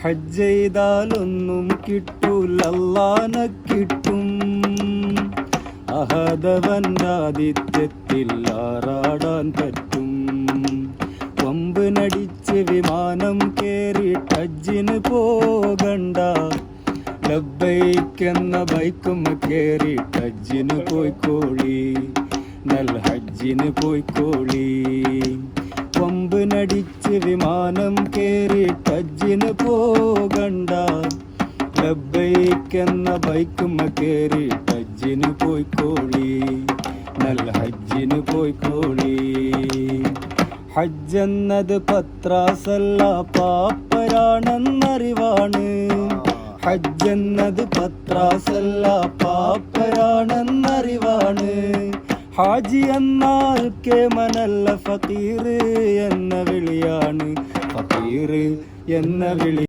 ഹജ്ജ് ചെയ്താലൊന്നും കിട്ടൂല അല്ലാഹനെ കിട്ടും. അഹദവന്റെ ആതിഥ്യത്തിൽ ആറാടാൻ പറ്റും. കൊമ്പ് നടിച്ച് വിമാനം കേറിയിട്ട് ഹജ്ജിന് പോകണ്ട. ലബ്ബൈക്കെന്ന ബൈക്കും കേറിയിട്ട് ഹജ്ജിന് പോയിക്കോളി. നൽ ഹജ്ജിന് പോയിക്കോളി. കൊമ്പ് നടിച്ച് വിമാനം കേറിയിട്ട് ഹജ്ജിന് പോകണ്ട. ലബ്ബൈക്കെന്ന ബൈക്കും കേറിയിട്ട് ഹജ്ജിന് പോയിക്കോളി. നൽ ഹജ്ജിന് പോയിക്കോളി. ഹജ്ജെന്നത് പത്രാസല്ല പാപ്പരാണെന്നറിവാണ്. ഹജ്ജെന്നത് പത്രാസല്ല പാപ്പരാണെന്നറിവാണ്. ഹാജി എന്നാൽ കേമനല്ല ഫക്കീർ എന്ന വിളിയാണ്. ഫക്കീർ എന്ന വിളി